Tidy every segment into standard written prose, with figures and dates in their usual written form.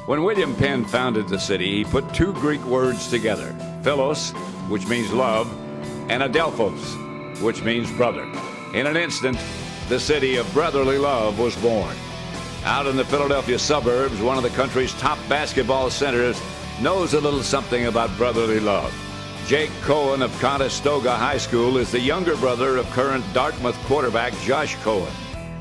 When William Penn founded the city, he put two Greek words together, philos, which means love, and adelphos, which means brother. In an instant, the city of brotherly love was born. Out in the Philadelphia suburbs, one of the country's top basketball centers knows a little something about brotherly love. Jake Cohen of Conestoga High School is the younger brother of current Dartmouth quarterback Josh Cohen.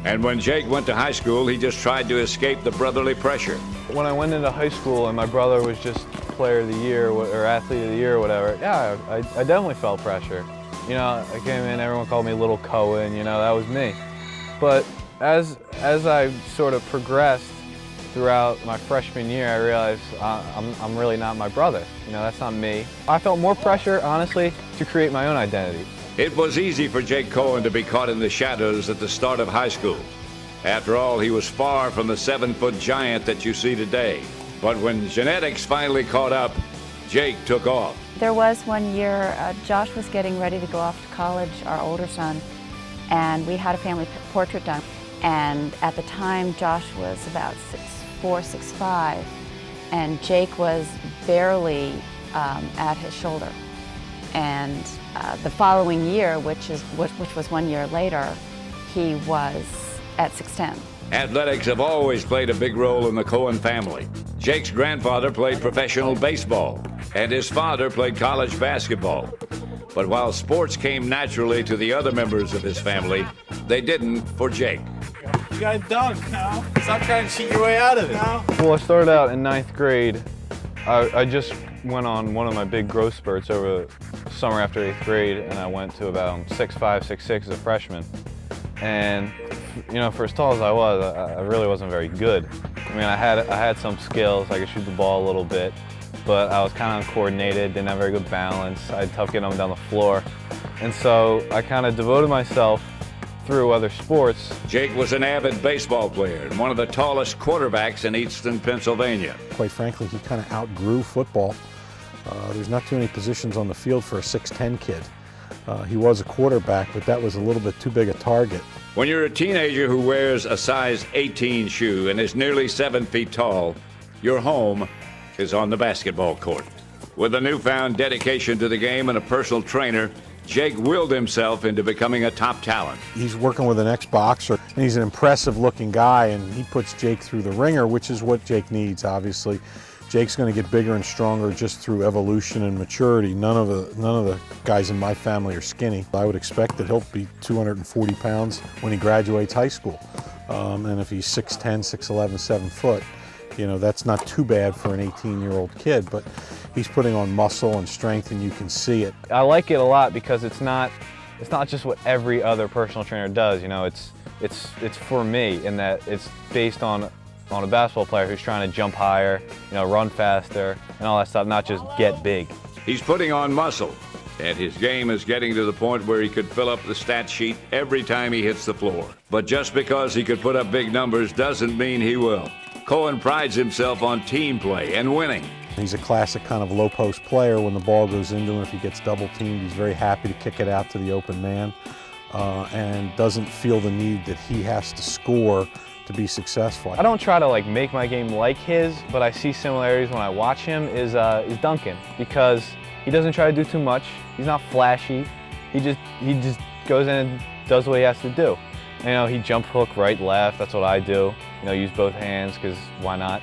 And when Jake went to high school, he just tried to escape the brotherly pressure. When I went into high school and my brother was just player of the year or athlete of the year or whatever, yeah, I definitely felt pressure. You know, I came in, everyone called me Little Cohen, you know, that was me. But as I sort of progressed throughout my freshman year, I realized I'm really not my brother. You know, that's not me. I felt more pressure, honestly, to create my own identity. It was easy for Jake Cohen to be caught in the shadows at the start of high school. After all, he was far from the 7-foot giant that you see today. But when genetics finally caught up, Jake took off. There was one year, Josh was getting ready to go off to college, our older son, and we had a family portrait done. And at the time, Josh was about 6'4", 6'5", and Jake was barely at his shoulder. And the following year, which was 1 year later, he was at 6'10". Athletics have always played a big role in the Cohen family. Jake's grandfather played professional baseball, and his father played college basketball. But while sports came naturally to the other members of his family, they didn't for Jake. You gotta dunk now. Stop trying to cheat your way out of it. Now. Well, I started out in 9th grade. I just went on one of my big growth spurts over the summer after 8th grade, and I went to about 6'5", 6'6" as a freshman. And you know, for as tall as I was, I really wasn't very good. I mean, I had some skills. I could shoot the ball a little bit, but I was kind of uncoordinated, didn't have very good balance. I had tough getting them down the floor. And so I kind of devoted myself through other sports. Jake was an avid baseball player and one of the tallest quarterbacks in Easton, Pennsylvania. Quite frankly, he kind of outgrew football. There's not too many positions on the field for a 6'10" kid. He was a quarterback, but that was a little bit too big a target. When you're a teenager who wears a size 18 shoe and is nearly 7 feet tall, your home is on the basketball court. With a newfound dedication to the game and a personal trainer, Jake willed himself into becoming a top talent. He's working with an ex-boxer, and he's an impressive-looking guy, and he puts Jake through the ringer, which is what Jake needs, obviously. Jake's going to get bigger and stronger just through evolution and maturity. None of the guys in my family are skinny. I would expect that he'll be 240 pounds when he graduates high school. And if he's 6'10", 6'11", 7 foot, you know, that's not too bad for an 18-year-old kid, but he's putting on muscle and strength, and you can see it. I like it a lot because it's not just what every other personal trainer does. You know, it's for me in that it's based on a basketball player who's trying to jump higher, you know, run faster, and all that stuff, not just get big. He's putting on muscle, and his game is getting to the point where he could fill up the stat sheet every time he hits the floor. But just because he could put up big numbers doesn't mean he will. Cohen prides himself on team play and winning. He's a classic kind of low-post player. When the ball goes into him, if he gets double-teamed, he's very happy to kick it out to the open man and doesn't feel the need that he has to score to be successful. I don't try to like make my game like his, but I see similarities when I watch him is Duncan, because he doesn't try to do too much. He's not flashy. He just goes in and does what he has to do. You know, he jump hook right, left. That's what I do. You know, use both hands because why not?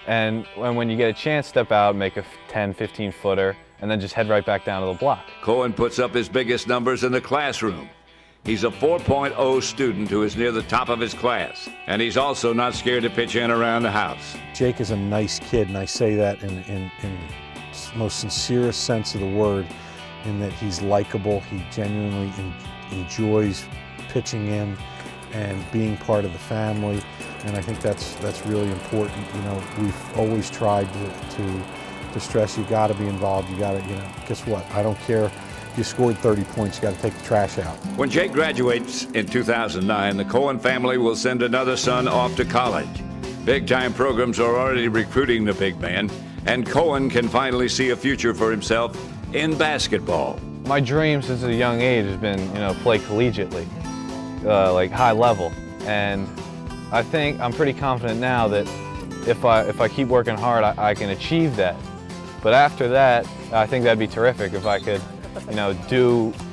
And when you get a chance, step out, make a 10, 15 footer, and then just head right back down to the block. Cohen puts up his biggest numbers in the classroom. He's a 4.0 student who is near the top of his class, and he's also not scared to pitch in around the house. Jake is a nice kid, and I say that in the most sincerest sense of the word, in that he's likable. He genuinely enjoys pitching in and being part of the family, and I think that's really important. You know, we've always tried to stress you got to be involved. You got to, you know, guess what? I don't care. If you scored 30 points, you got to take the trash out. When Jake graduates in 2009, the Cohen family will send another son off to college. Big-time programs are already recruiting the big man, and Cohen can finally see a future for himself in basketball. My dream since a young age has been, you know, play collegiately, like high level. And I think I'm pretty confident now that if I keep working hard, I can achieve that. But after that, I think that'd be terrific if I could,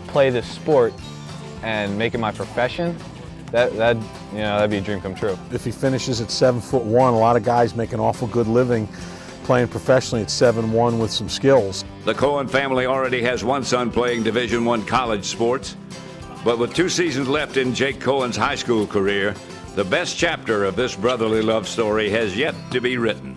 play this sport and make it my profession. That'd be a dream come true. If he finishes at 7'1", a lot of guys make an awful good living playing professionally at 7'1" with some skills. The Cohen family already has one son playing Division I college sports, but with 2 seasons left in Jake Cohen's high school career, the best chapter of this brotherly love story has yet to be written.